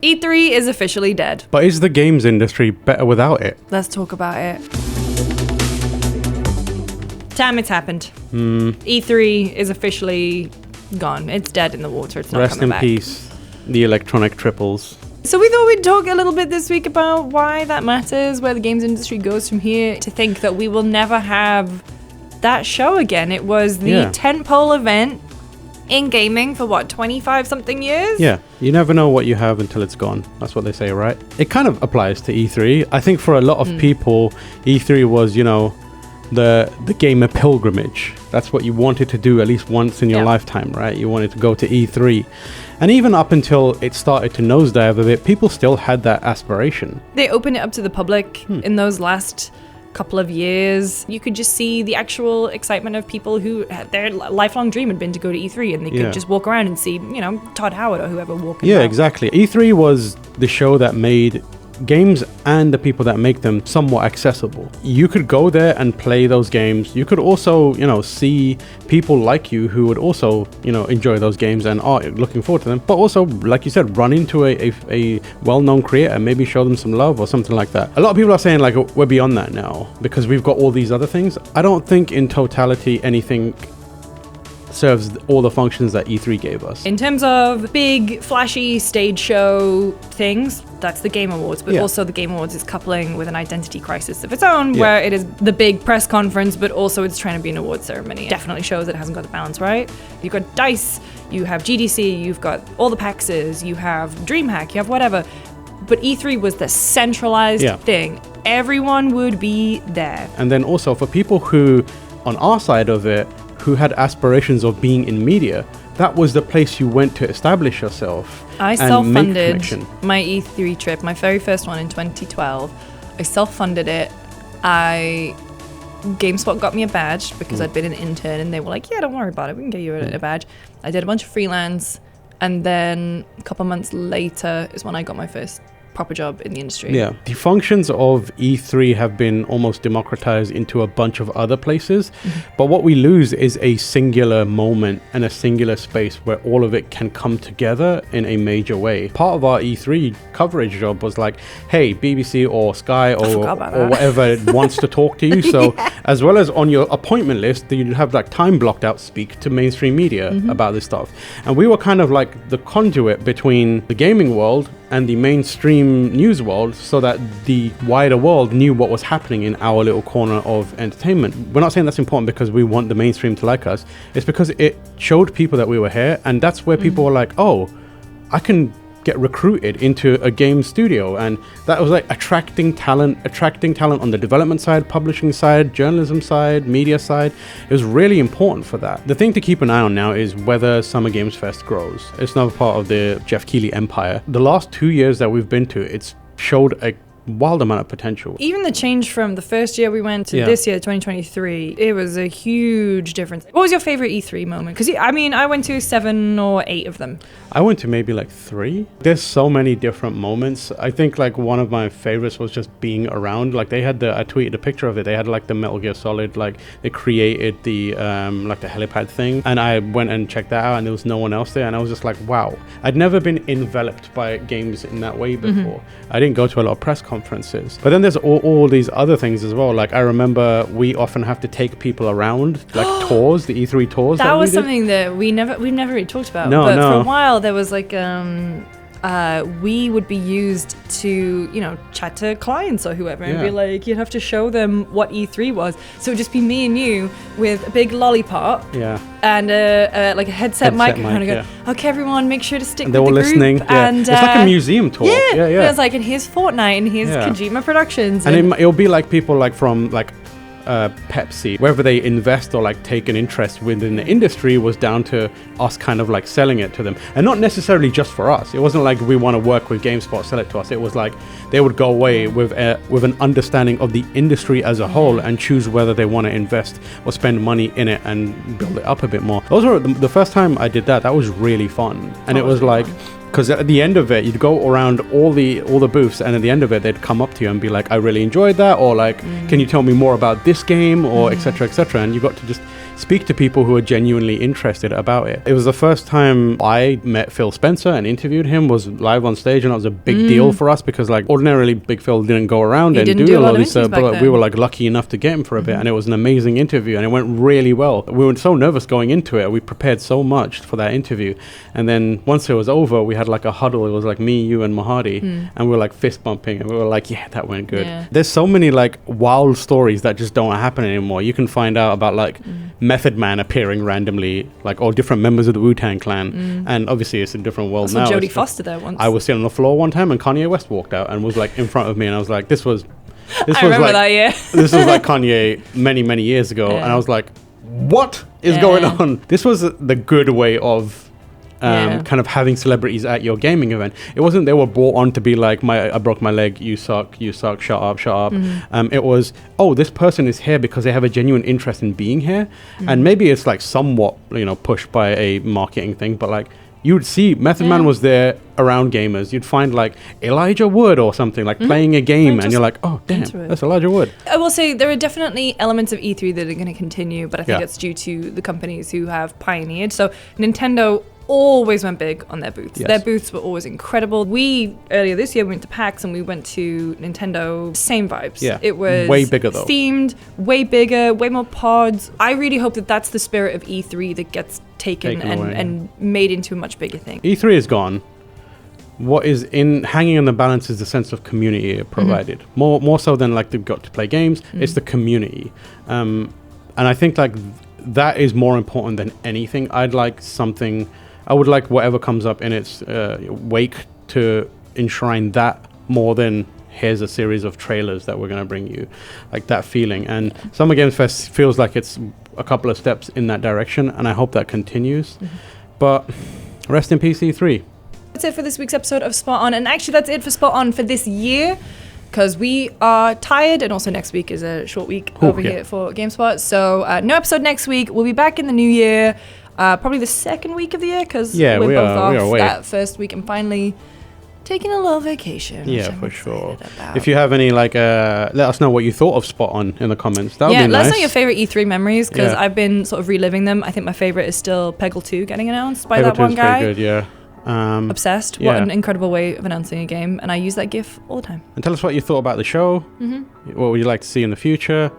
E3 is officially dead. But is the games industry better without it? Let's talk about it. Damn, it's happened. E3 is officially gone. It's dead in the water. It's not Rest coming in back. peace, the electronic triples. So we thought we'd talk a little bit this week about why that matters, where the games industry goes from here. To think that we will never have that show again. It was the tentpole event in gaming for 25 something years? Yeah, you never know what you have until it's gone. That's what they say, right? It kind of applies to E3. I think for a lot of people, E3 was, the gamer pilgrimage. That's what you wanted to do at least once in your lifetime, right? You wanted to go to E3. And even up until it started to nosedive a bit, people still had that aspiration. They opened it up to the public in those last couple of years. You could just see the actual excitement of people who their lifelong dream had been to go to E3, and they could just walk around and see, Todd Howard or whoever walking around. Exactly. E3 was the show that made games and the people that make them somewhat accessible. You could go there and play those games. You could also, see people like you who would also, enjoy those games and are looking forward to them. But also, like you said, run into a well-known creator and maybe show them some love or something like that. A lot of people are saying, like, we're beyond that now because we've got all these other things. I don't think in totality anything serves all the functions that E3 gave us. In terms of big, flashy stage show things, that's the Game Awards, but also the Game Awards is coupling with an identity crisis of its own, where it is the big press conference, but also it's trying to be an awards ceremony. It definitely shows it hasn't got the balance right. You've got DICE, you have GDC, you've got all the PAXs, you have DreamHack, you have whatever. But E3 was the centralized thing. Everyone would be there. And then also for people who, on our side of it, who had aspirations of being in media, that was the place you went to establish yourself. I self-funded my E3 trip, my very first one in 2012. I self-funded it. GameSpot got me a badge because I'd been an intern, and they were like, yeah, don't worry about it, we can get you a badge. I did a bunch of freelance, and then a couple months later is when I got my first proper job in the industry. Yeah, the functions of E3 have been almost democratized into a bunch of other places, but what we lose is a singular moment and a singular space where all of it can come together in a major way. Part of our E3 coverage job was like, hey, BBC or Sky or whatever wants to talk to you. So as well as on your appointment list, you'd have like time blocked out, speak to mainstream media about this stuff. And we were kind of like the conduit between the gaming world and the mainstream news world, so that the wider world knew what was happening in our little corner of entertainment. We're not saying that's important because we want the mainstream to like us. It's because it showed people that we were here, and that's where people were like, oh, I can get recruited into a game studio. And that was like attracting talent on the development side, publishing side, journalism side, media side. It was really important for that. The thing to keep an eye on now is whether Summer Games Fest grows. It's another part of the Jeff Keighley empire. The last 2 years that we've been to, it's showed a wild amount of potential. Even the change from the first year we went to this year, 2023, it was a huge difference. What was your favorite E3 moment? Because I went to 7 or 8 of them. I went to maybe like 3. There's so many different moments. I think like one of my favorites was just being around. Like they had I tweeted a picture of it. They had like the Metal Gear Solid, like they created the like the helipad thing, and I went and checked that out, and there was no one else there, and I was just like, wow. I'd never been enveloped by games in that way before. I didn't go to a lot of press conferences. But then there's all these other things as well. Like I remember we often have to take people around, like tours, the E3 tours. That was something that we've never really talked about. But for a while there was like we would be used to, chat to clients or whoever and be like, you'd have to show them what E3 was. So it would just be me and you with a big lollipop and like a headset microphone and go, okay, everyone, make sure to stick with the group. They're all listening. And, it's like a museum tour. Yeah. It was like, and here's Fortnite and here's Kojima Productions. And it'll be like people like from like Pepsi, whether they invest or like take an interest within the industry was down to us kind of like selling it to them, and not necessarily just for us. It wasn't like we want to work with GameSpot, sell it to us. It was like they would go away with an understanding of the industry as a whole and choose whether they want to invest or spend money in it and build it up a bit more. Those were the first time I did that. That was really fun, and it was like. Because at the end of it, you'd go around all the booths, and at the end of it, they'd come up to you and be like, I really enjoyed that, or like, can you tell me more about this game, or etc., etc. And you got to just speak to people who are genuinely interested about it. It was the first time I met Phil Spencer and interviewed him, was live on stage, and it was a big deal for us because like ordinarily Big Phil didn't go around and do a lot of these but we were like lucky enough to get him for a bit, and it was an amazing interview and it went really well. We were so nervous going into it. We prepared so much for that interview, and then once it was over, we had like a huddle. It was like me, you, and Mahadi, and we were like fist bumping, and we were like, yeah, that went good. There's so many like wild stories that just don't happen anymore. You can find out about like Method Man appearing randomly, like all different members of the Wu-Tang Clan, and obviously it's a different world now. Jodie Foster there once. I was sitting on the floor one time and Kanye West walked out and was like in front of me, and I was like, this was like Kanye many years ago, and I was like, what is going on? This was the good way of kind of having celebrities at your gaming event. It wasn't they were brought on to be like, I broke my leg, you suck, shut up. It was, oh, this person is here because they have a genuine interest in being here, and maybe it's like somewhat pushed by a marketing thing, but like you would see Method Man was there around gamers. You'd find like Elijah Wood or something, like playing a game, and you're like, oh damn, that's Elijah Wood. I will say there are definitely elements of E3 that are going to continue, but I think it's due to the companies who have pioneered. So Nintendo always went big on their booths. Their booths were always incredible. We, earlier this year, went to PAX and we went to Nintendo. Same vibes. Yeah. It was way bigger though. Themed, way bigger, way more pods. I really hope that that's the spirit of E3 that gets taken and made into a much bigger thing. E3 is gone. What is hanging in the balance is the sense of community it provided. More so than like they've got to play games. It's the community. And I think like that is more important than anything. I would like whatever comes up in its wake to enshrine that more than here's a series of trailers that we're going to bring you, like that feeling. And Summer Games Fest feels like it's a couple of steps in that direction, and I hope that continues. But rest in peace, E3. That's it for this week's episode of Spot On, and actually that's it for Spot On for this year, because we are tired, and also next week is a short week here for GameSpot. So no episode next week. We'll be back in the new year. Probably the second week of the year, because we're both off that first week and finally taking a little vacation. Yeah, for sure. If you have any, like, let us know what you thought of Spot On in the comments. That would be nice. Let us know your favorite E3 memories, because I've been sort of reliving them. I think my favorite is still Peggle 2 getting announced by that one guy. Pretty good, obsessed. What an incredible way of announcing a game, and I use that GIF all the time. And tell us what you thought about the show. What would you like to see in the future,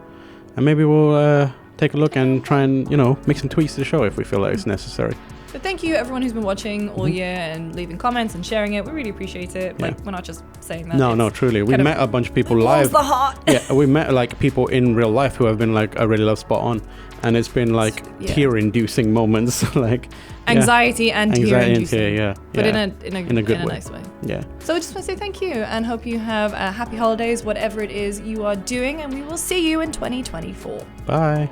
and maybe we'll take a look and try and make some tweaks to the show if we feel like it's necessary. But thank you everyone who's been watching all year and leaving comments and sharing it. We really appreciate it. Like, we're not just saying that. No, truly. We met a bunch of people live. The heart. Yeah, we met like people in real life who have been like, I really love Spot On, and it's been like tear-inducing moments, like anxiety and tear-inducing. But in a good way. Nice way. Yeah. So I just want to say thank you and hope you have happy holidays, whatever it is you are doing, and we will see you in 2024. Bye.